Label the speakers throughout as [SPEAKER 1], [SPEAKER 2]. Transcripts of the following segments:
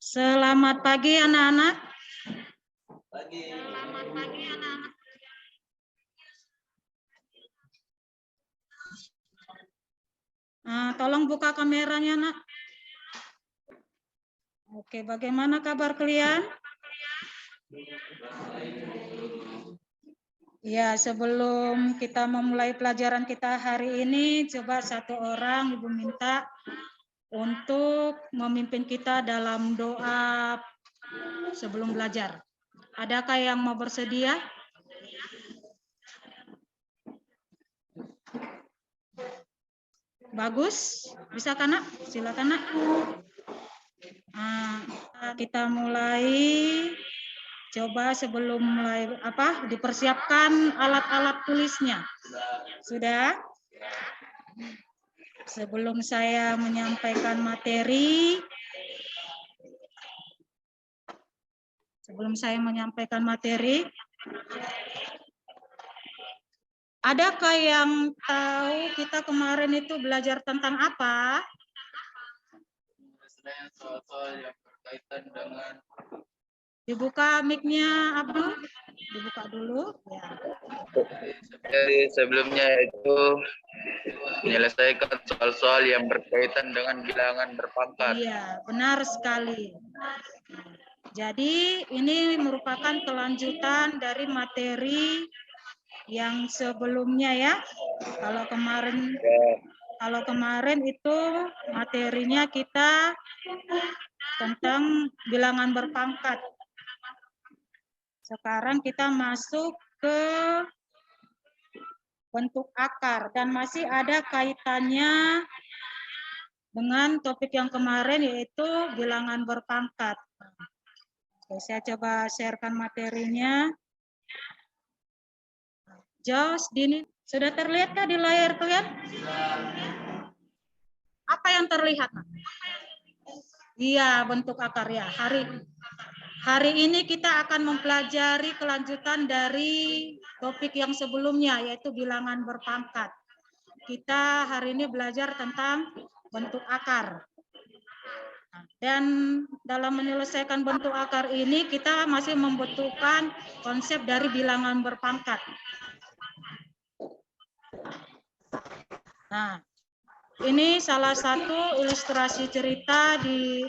[SPEAKER 1] Selamat pagi anak-anak. Tolong buka kameranya, Nak. Oke, bagaimana kabar kalian? Ya, sebelum kita memulai pelajaran kita hari ini, coba satu orang Ibu minta untuk memimpin kita dalam doa sebelum belajar. Adakah yang mau bersedia? Bagus, bisa kan, Nak? Silakan, Nak. Kita mulai. Coba sebelum mulai dipersiapkan alat-alat tulisnya. Sudah? Sebelum saya menyampaikan materi, adakah yang tahu kita kemarin itu belajar tentang apa? Soal-soal yang berkaitan dengan. Dibuka mic-nya, Abdul. Dibuka dulu. Ya.
[SPEAKER 2] Jadi sebelumnya itu menyelesaikan soal-soal yang berkaitan dengan bilangan berpangkat.
[SPEAKER 1] Iya, benar sekali. Jadi ini merupakan kelanjutan dari materi yang sebelumnya ya. Kalau kemarin itu materinya kita tentang bilangan berpangkat. Sekarang kita masuk ke bentuk akar dan masih ada kaitannya dengan topik yang kemarin yaitu bilangan berpangkat. Oke, saya coba sharekan materinya. Jos, Dini, sudah terlihatkah di layar kalian? Apa yang terlihat? Iya, bentuk akar ya. Hari ini kita akan mempelajari kelanjutan dari topik yang sebelumnya, yaitu bilangan berpangkat. Kita hari ini belajar tentang bentuk akar. Dan dalam menyelesaikan bentuk akar ini, kita masih membutuhkan konsep dari bilangan berpangkat. Nah, ini salah satu ilustrasi cerita di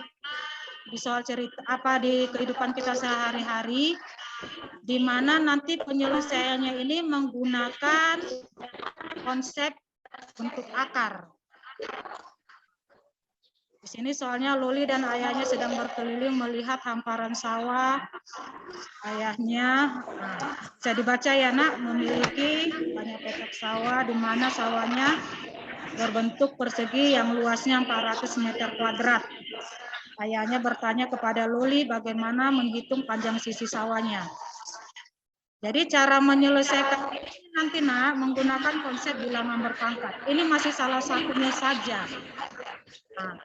[SPEAKER 1] soal cerita di kehidupan kita sehari-hari, di mana nanti penyelesaiannya ini menggunakan konsep bentuk akar. Di sini soalnya Luli dan ayahnya sedang berkeliling melihat hamparan sawah. Ayahnya, bisa dibaca ya Nak, memiliki banyak petak sawah di mana sawahnya berbentuk persegi yang luasnya 400 meter kuadrat. Ayahnya bertanya kepada Luli bagaimana menghitung panjang sisi sawahnya. Jadi cara menyelesaikan ini nanti Nak menggunakan konsep bilangan berpangkat. Ini masih salah satunya saja. Nah,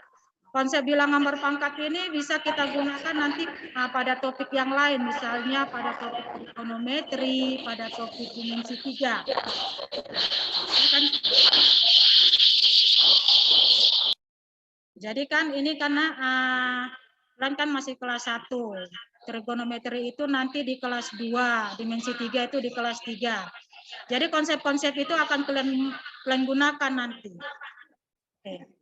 [SPEAKER 1] konsep bilangan berpangkat ini bisa kita gunakan nanti pada topik yang lain, misalnya pada topik trigonometri, pada topik dimensi 3. Jadi kan ini karena kan masih kelas 1. Trigonometri itu nanti di kelas 2, dimensi 3 itu di kelas 3. Jadi konsep-konsep itu akan kalian gunakan nanti. Oke.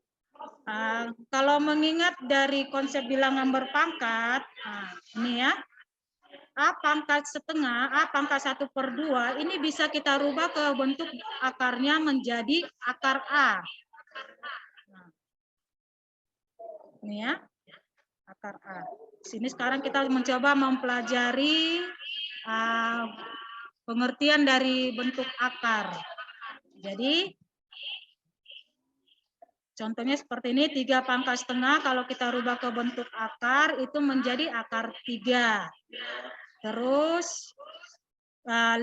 [SPEAKER 1] Kalau mengingat dari konsep bilangan berpangkat, ini ya, A pangkat setengah, A pangkat 1/2, ini bisa kita rubah ke bentuk akarnya menjadi akar A. Ini ya, akar A. Sini sekarang kita mencoba mempelajari pengertian dari bentuk akar. Jadi, contohnya seperti ini, 3 pangkat setengah, kalau kita rubah ke bentuk akar, itu menjadi akar 3. Terus,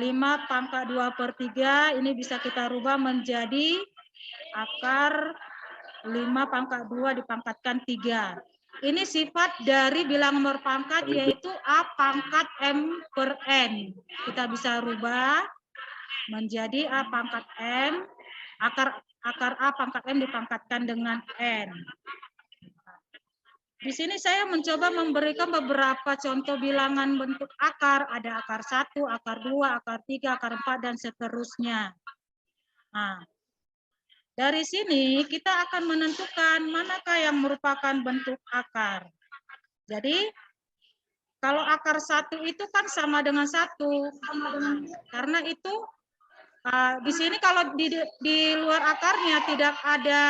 [SPEAKER 1] 5 pangkat 2/3, ini bisa kita rubah menjadi akar 5 pangkat 2 dipangkatkan 3. Ini sifat dari bilangan berpangkat yaitu A pangkat M per N. Kita bisa rubah menjadi A pangkat M, akar A pangkat M dipangkatkan dengan N. Di sini saya mencoba memberikan beberapa contoh bilangan bentuk akar. Ada akar 1, akar 2, akar 3, akar 4, dan seterusnya. Nah, dari sini kita akan menentukan manakah yang merupakan bentuk akar. Jadi, kalau akar 1 itu kan sama dengan 1. Karena itu, di sini kalau di luar akarnya tidak ada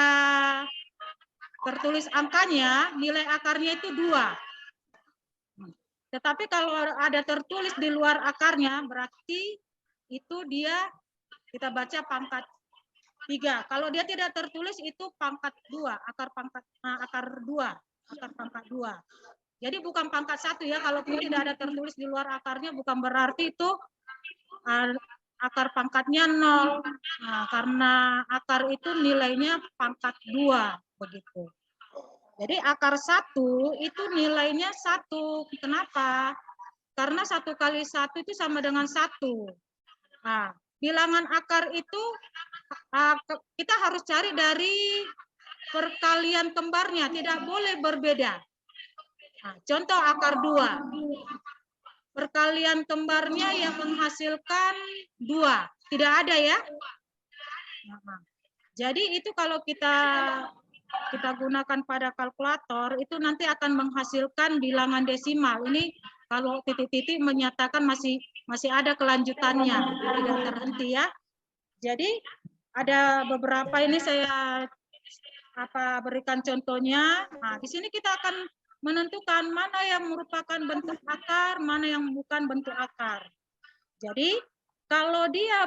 [SPEAKER 1] tertulis angkanya, nilai akarnya itu 2. Tetapi kalau ada tertulis di luar akarnya, berarti itu dia kita baca pangkat 3. Kalau dia tidak tertulis itu pangkat 2, akar 2, akar pangkat 2. Jadi bukan pangkat 1 ya, kalaupun tidak ada tertulis di luar akarnya bukan berarti itu akar pangkatnya 0. Nah, karena akar itu nilainya pangkat 2 begitu. Jadi akar 1 itu nilainya 1. Kenapa? Karena 1 kali 1 itu sama dengan 1. Nah, bilangan akar itu kita harus cari dari perkalian kembarnya, tidak boleh berbeda. Nah, contoh akar 2. Perkalian kembarnya yang menghasilkan 2. Tidak ada ya. Nah, jadi itu kalau kita gunakan pada kalkulator, itu nanti akan menghasilkan bilangan desimal. Ini kalau titik-titik menyatakan masih ada kelanjutannya, tidak terhenti ya. Jadi ada beberapa ini saya berikan contohnya. Nah, di sini kita akan menentukan mana yang merupakan bentuk akar, mana yang bukan bentuk akar. Jadi kalau dia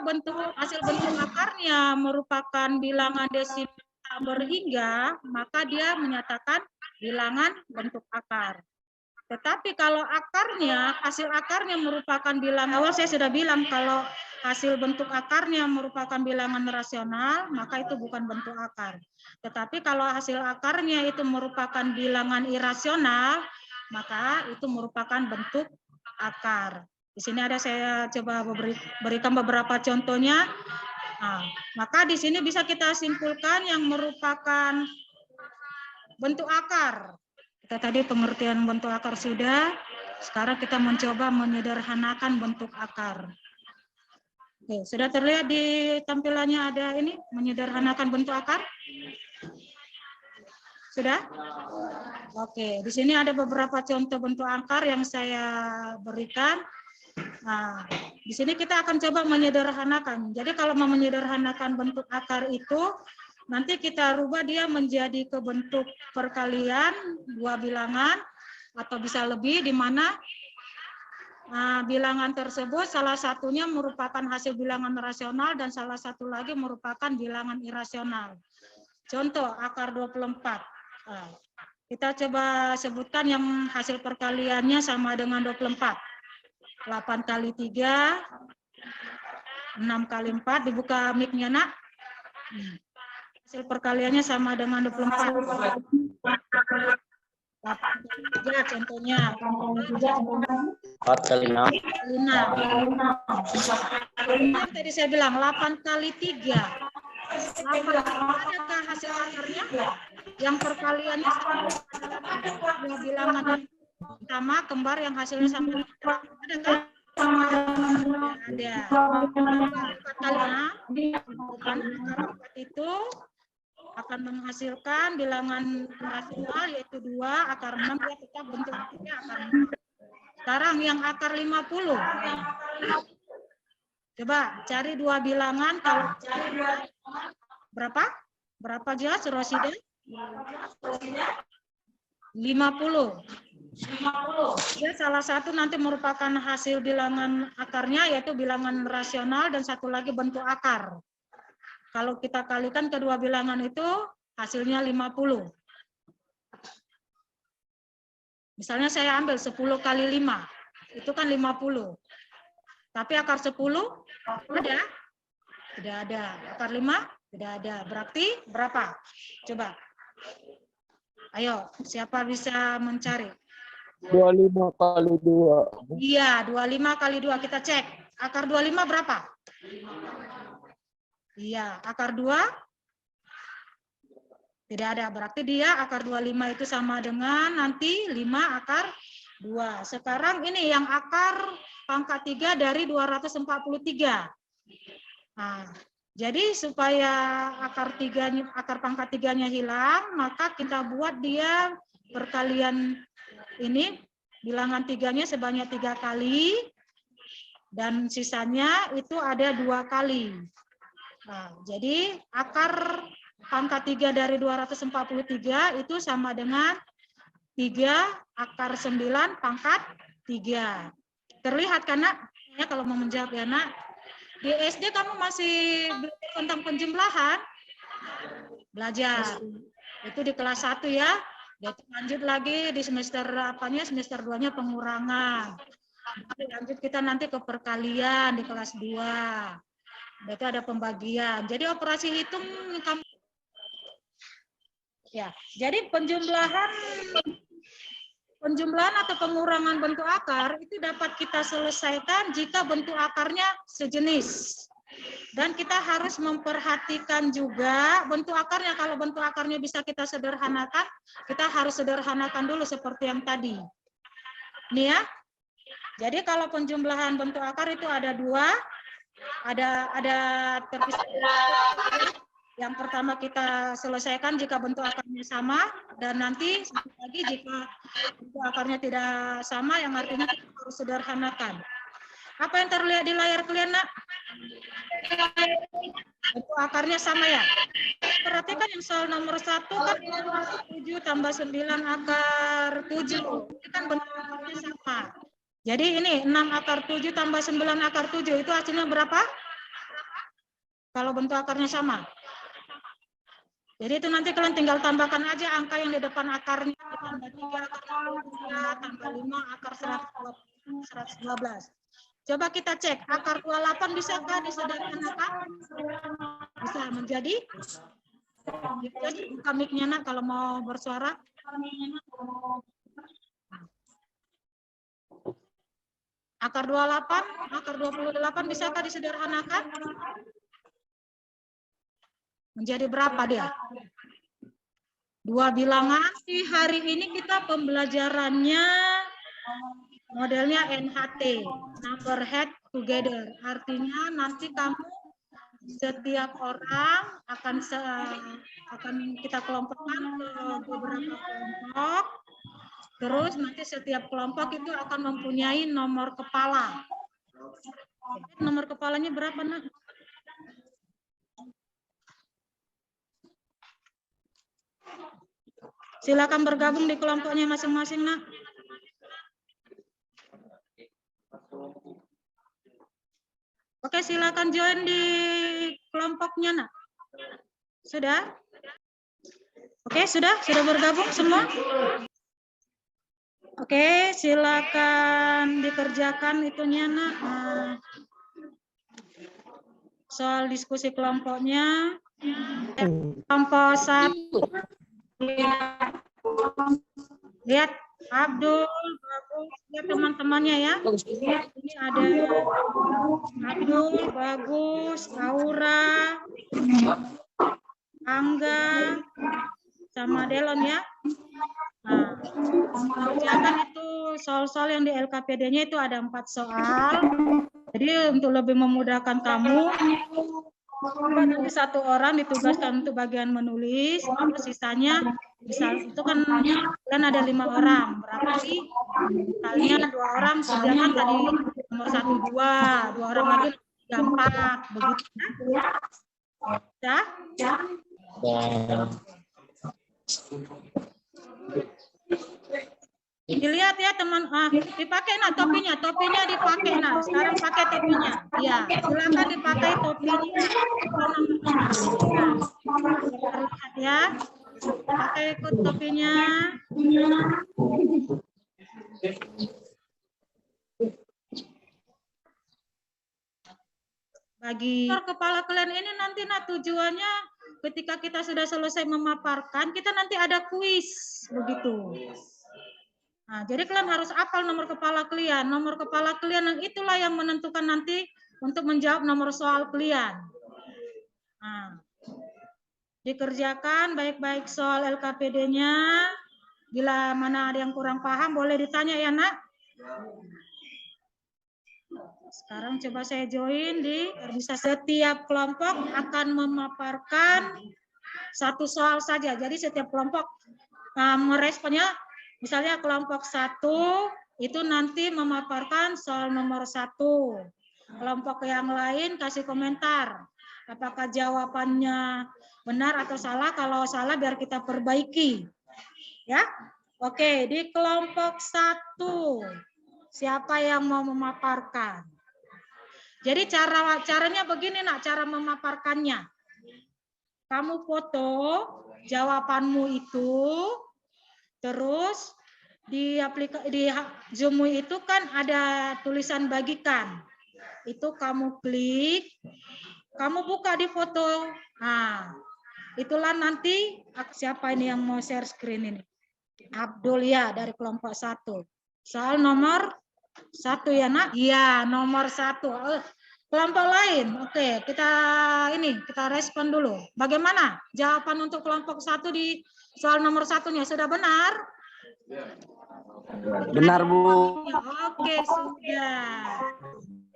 [SPEAKER 1] hasil bentuk akarnya merupakan bilangan desimal berhingga, maka dia menyatakan bilangan bentuk akar. Tetapi kalau hasil akarnya merupakan bilangan, awal saya sudah bilang kalau hasil bentuk akarnya merupakan bilangan rasional, maka itu bukan bentuk akar. Tetapi kalau hasil akarnya itu merupakan bilangan irasional, maka itu merupakan bentuk akar. Di sini ada saya coba berikan beberapa contohnya. Nah, maka di sini bisa kita simpulkan yang merupakan bentuk akar. Kita tadi pengertian bentuk akar sudah, sekarang kita mencoba menyederhanakan bentuk akar. Oke, sudah terlihat di tampilannya ada ini, menyederhanakan bentuk akar? Sudah? Oke, di sini ada beberapa contoh bentuk akar yang saya berikan. Nah, di sini kita akan coba menyederhanakan. Jadi kalau mau menyederhanakan bentuk akar itu, nanti kita rubah dia menjadi ke bentuk perkalian 2 bilangan atau bisa lebih, di mana bilangan tersebut salah satunya merupakan hasil bilangan rasional dan salah satu lagi merupakan bilangan irasional. Contoh akar 24. Nah, kita coba sebutkan yang hasil perkaliannya sama dengan 24. 8 kali 3, 6 kali 4, dibuka mic-nya nak. Hasil perkaliannya sama dengan 24. 3 contohnya.
[SPEAKER 3] 4 kali 6.
[SPEAKER 1] 6. Tadi saya bilang 8 kali 3. Adakah hasil akarnya? Yang perkaliannya sama dua bilangan sama kembar yang hasilnya sama. Ada kan? Ada. 4 kali 6 itu akan menghasilkan bilangan rasional yaitu 2, akar 6 dia tetap bentuk akarnya akar 6. Sekarang yang akar 50. Coba cari 2 bilangan, kalau cari 2 berapa? Berapa jelas Rosida? 50. Ya, salah satu nanti merupakan hasil bilangan akarnya yaitu bilangan rasional dan satu lagi bentuk akar. Kalau kita kalikan kedua bilangan itu hasilnya 50. Misalnya saya ambil 10 kali 5, itu kan 50. Tapi akar 10 ada? Tidak ada. Akar 5 tidak ada. Berarti berapa? Coba. Ayo, siapa bisa mencari?
[SPEAKER 3] 25 kali 2.
[SPEAKER 1] Iya, 25 kali 2. Kita cek. Akar 25 berapa? Iya, akar 2? Tidak ada. Berarti dia akar 25 itu sama dengan nanti 5 akar 2. Sekarang ini yang akar pangkat 3 dari 243. Nah, jadi supaya akar pangkat 3-nya hilang, maka kita buat dia perkalian ini, bilangan 3-nya sebanyak 3 kali, dan sisanya itu ada 2 kali. Nah, jadi akar pangkat 3 dari 243 itu sama dengan 3 akar 9 pangkat 3. Terlihat kan, Nak? Ya, kalau mau menjawab ya, Nak. Di SD kamu masih belajar tentang penjumlahan? Belajar. Itu di kelas 1 ya. Lanjut lagi di semester semester 2-nya pengurangan. Lanjut kita nanti ke perkalian di kelas 2. Berarti ada pembagian. Jadi operasi hitung kamu ya. Jadi penjumlahan atau pengurangan bentuk akar itu dapat kita selesaikan jika bentuk akarnya sejenis. Dan kita harus memperhatikan juga bentuk akarnya. Kalau bentuk akarnya bisa kita sederhanakan, kita harus sederhanakan dulu seperti yang tadi. Nih ya. Jadi kalau penjumlahan bentuk akar itu ada 2. Ada terpisah. Yang pertama kita selesaikan jika bentuk akarnya sama, dan nanti satu lagi jika bentuk akarnya tidak sama, yang artinya kita harus sederhanakan. Apa yang terlihat di layar kalian, Nak? Bentuk akarnya sama ya? Perhatikan yang soal nomor 1 kan 7 tambah 9 akar 7. Ini kan bentuk akarnya sama. Jadi ini 6 akar 7 tambah 9 akar 7, itu hasilnya berapa? Kalau bentuk akarnya sama. Jadi itu nanti kalian tinggal tambahkan aja angka yang di depan akarnya, tambah 3 akar 3, tambah 5 akar 112. Coba kita cek, akar 28 bisakah disederhanakan? Bisa menjadi? Buka mic-nya, Nak, kalau mau bersuara. Akar 28, akar 28 bisakah disederhanakan? Menjadi berapa dia? 2 bilangan. Di hari ini kita pembelajarannya modelnya NHT, number head together. Artinya nanti kamu setiap orang akan kita kelompokkan ke beberapa kelompok. Terus nanti setiap kelompok itu akan mempunyai nomor kepala. Nomor kepalanya berapa, Nak? Silakan bergabung di kelompoknya masing-masing, Nak. Oke, silakan join di kelompoknya, Nak. Sudah? Oke, sudah bergabung semua? Oke, silakan dikerjakan itunya, Nak. Soal diskusi kelompoknya. Kelompok 1. Lihat Abdul, bagus. Lihat teman-temannya ya. Ini ada Abdul, bagus, Aura, Angga, sama Delon ya. Nah, kerjakan itu soal-soal yang di LKPD-nya itu ada 4 soal. Jadi untuk lebih memudahkan kamu, nanti 1 orang ditugaskan untuk bagian menulis, terus sisanya misal itu kan ada 5 orang, berarti misalnya 2 orang kerjakan tadi nomor 1 2 orang lagi 3 4 begitu ya. Dilihat ya teman, dipakai Nak topinya dipakai Nak. Sekarang pakai topinya. Ya, silakan dipakai topinya. Lihat ya. Pakai ikut topinya. Bagi kepala kalian ini nanti Nak tujuannya ketika kita sudah selesai memaparkan, kita nanti ada kuis begitu. Nah, jadi kalian harus hafal nomor kepala kalian. Nomor kepala kalian yang itulah yang menentukan nanti untuk menjawab nomor soal kalian. Nah, Dikerjakan baik-baik soal LKPD-nya. Bila mana ada yang kurang paham, boleh ditanya ya, Nak. Sekarang coba saya join bisa setiap kelompok akan memaparkan satu soal saja. Jadi setiap kelompok meresponnya, misalnya kelompok 1 itu nanti memaparkan soal nomor 1. Kelompok yang lain kasih komentar. Apakah jawabannya benar atau salah? Kalau salah biar kita perbaiki. Ya. Oke, di kelompok 1 siapa yang mau memaparkan? Jadi caranya begini, Nak, cara memaparkannya. Kamu foto jawabanmu itu, terus di Zoom itu kan ada tulisan bagikan. Itu kamu klik, kamu buka di foto. Nah, itulah nanti siapa ini yang mau share screen ini? Abdul ya, dari kelompok 1. Soal nomor 1 ya, Nak? Iya, nomor 1. Kelompok lain, oke, kita respon dulu. Bagaimana jawaban untuk kelompok 1 di soal nomor 1-nya? Sudah benar?
[SPEAKER 3] Benar, Bu.
[SPEAKER 1] Oke, sudah.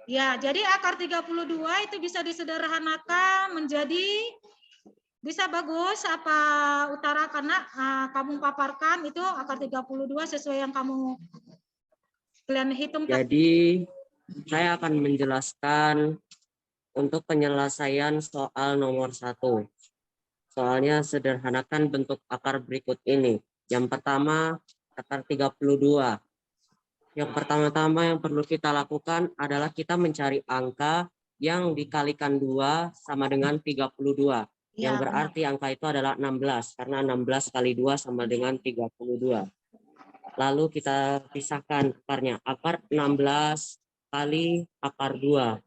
[SPEAKER 1] Ya, jadi akar 32 itu bisa disederhanakan menjadi bisa bagus apa utara, karena kamu paparkan itu akar 32 sesuai yang kalian hitung.
[SPEAKER 4] Jadi saya akan menjelaskan untuk penyelesaian soal nomor 1. Soalnya sederhanakan bentuk akar berikut ini. Yang pertama, akar 32. Yang pertama-tama yang perlu kita lakukan adalah kita mencari angka yang dikalikan 2 sama dengan 32. Yang berarti angka itu adalah 16, karena 16 kali 2 sama dengan 32. Lalu kita pisahkan akarnya. Akar 16 kali akar 2.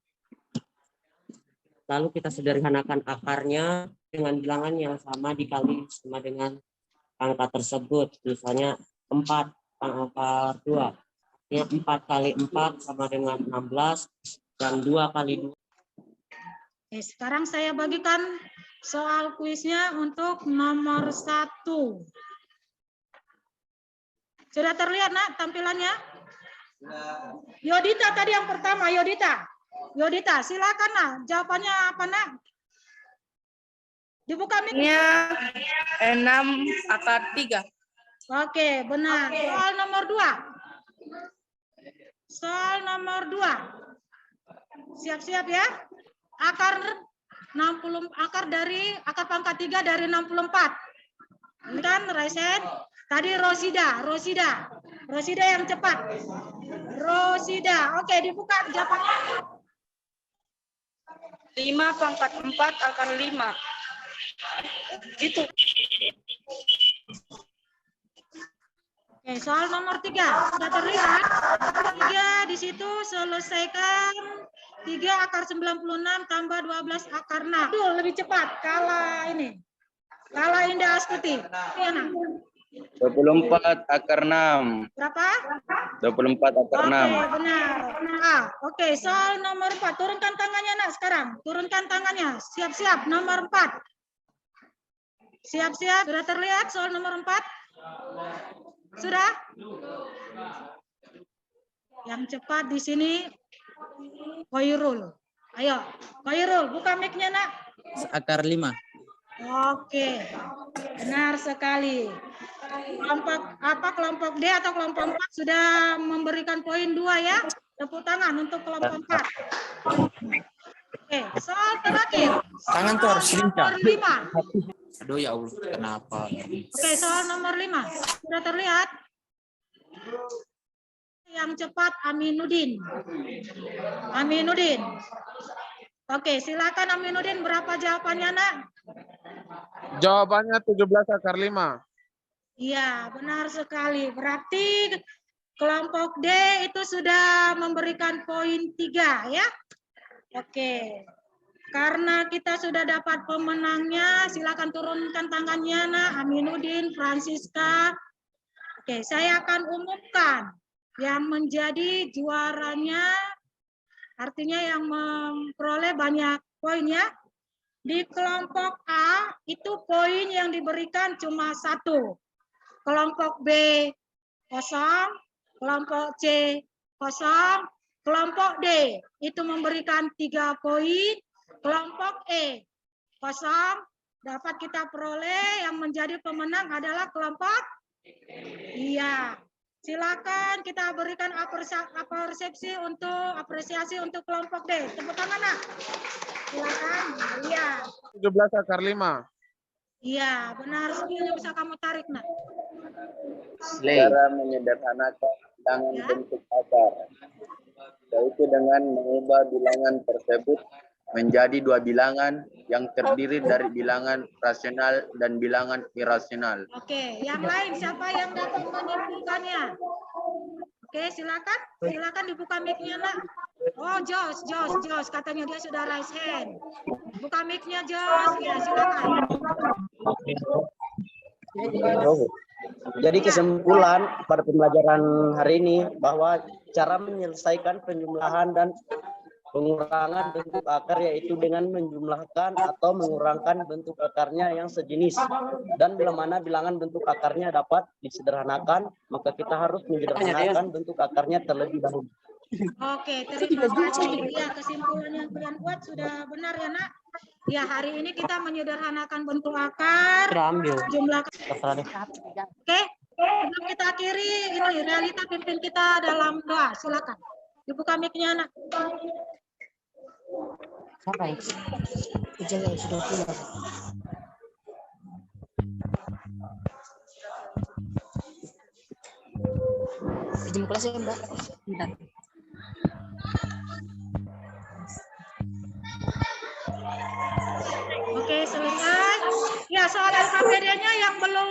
[SPEAKER 4] Lalu kita sederhanakan akarnya dengan bilangan yang sama dikali sama dengan angka tersebut. Misalnya 4 akar 2. Artinya 4 kali 4 sama dengan 16 dan 2 kali 2.
[SPEAKER 1] Oke, sekarang saya bagikan soal kuisnya untuk nomor 1. Sudah terlihat, Nak, tampilannya? Yodita tadi yang pertama, Yodita, silakan, Nak. Jawabannya apa, Nak? Dibuka mic-nya.
[SPEAKER 5] 6 akar 3.
[SPEAKER 1] Oke, benar. Soal nomor 2. Soal nomor 2. Siap-siap ya. Akar 60, akar pangkat 3 dari 64. Kan, Raisen? Tadi Rosida yang cepat. Rosida. Oke, dibuka jawabannya.
[SPEAKER 5] 5 pangkat 4 akar 5. Gitu.
[SPEAKER 1] Oke, soal nomor 3. Sudah terlihat? 3 di situ selesaikan 3 akar 96 tambah 12 akar 6. Tuh, lebih cepat. Kalah Indah Astuti. Iya, Nak.
[SPEAKER 2] 24 akar 6.
[SPEAKER 1] Berapa?
[SPEAKER 2] 24 akar 6.
[SPEAKER 1] Oke, benar. Oke, soal nomor 4. Turunkan tangannya, Nak, sekarang. Turunkan tangannya. Siap-siap, nomor 4. Siap-siap. Sudah terlihat soal nomor 4? Sudah? Yang cepat di sini Khairul. Ayo, Khairul, buka mic-nya, Nak.
[SPEAKER 3] Akar 5.
[SPEAKER 1] Oke, benar sekali. Kelompok D atau kelompok 4 sudah memberikan poin 2 ya. Tepuk tangan untuk kelompok 4. Oke, soal terakhir.
[SPEAKER 3] Tangan tuh harus lincah.
[SPEAKER 1] Nomor 5.
[SPEAKER 3] Aduh ya Allah, kenapa?
[SPEAKER 1] Oke, soal nomor 5. Sudah terlihat? Yang cepat Aminuddin. Oke, silakan Aminuddin, berapa jawabannya, Nak?
[SPEAKER 3] Jawabannya 17 akar 5.
[SPEAKER 1] Iya, benar sekali. Berarti kelompok D itu sudah memberikan poin 3 ya. Oke. Karena kita sudah dapat pemenangnya, silakan turunkan tangannya, Nak. Aminuddin, Francisca. Oke, saya akan umumkan yang menjadi juaranya, artinya yang memperoleh banyak poin ya. Di kelompok A itu poin yang diberikan cuma 1. Kelompok B 0, kelompok C 0, kelompok D itu memberikan 3 poin, kelompok E 0. Dapat kita peroleh yang menjadi pemenang adalah kelompok. Iya. Silakan kita berikan apresiasi untuk kelompok D. Tepuk tangan, Nak. Silakan. Iya.
[SPEAKER 3] 17 akar 5.
[SPEAKER 1] Iya, benar. Semuanya bisa kamu tarik, Nak.
[SPEAKER 2] Cara menyederhanakan bilangan
[SPEAKER 1] Ya.
[SPEAKER 2] bentuk akar, yaitu dengan mengubah bilangan tersebut menjadi 2 bilangan yang terdiri dari bilangan rasional dan bilangan irasional.
[SPEAKER 1] Oke, yang lain siapa yang dapat menyimpulkannya? Oke, silakan. Silakan dibuka mic-nya, Nak. Oh, Jos, katanya dia sudah raise hand. Buka mic-nya, Jos. Ya, silakan.
[SPEAKER 6] Jadi kesimpulan pada pembelajaran hari ini bahwa cara menyelesaikan penjumlahan dan pengurangan bentuk akar yaitu dengan menjumlahkan atau mengurangkan bentuk akarnya yang sejenis. Dan bila mana bilangan bentuk akarnya dapat disederhanakan, maka kita harus menyederhanakan bentuk akarnya terlebih dahulu.
[SPEAKER 1] Oke, terima kasih. Ya, kesimpulan yang kalian buat sudah benar ya, Nak. Ya, hari ini kita menyederhanakan bentuk akar, jumlah. Oke, sebelum kita akhiri ini realita pimpin kita dalam doa. Silakan. Dibuka mic-nya, Nak.
[SPEAKER 7] Izin kelas ya, Mbak. Bentar.
[SPEAKER 1] Oke, selesai. Ya, soal LKPD-nya yang belum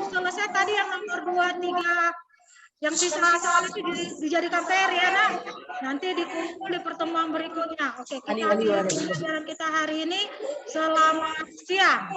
[SPEAKER 1] selesai tadi yang nomor 2, 3, yang sisa soal itu dijadikan PR ya, Nak. Nanti dikumpul di pertemuan berikutnya. Oke, kita akhiri pelajaran kita hari ini. Selamat siang.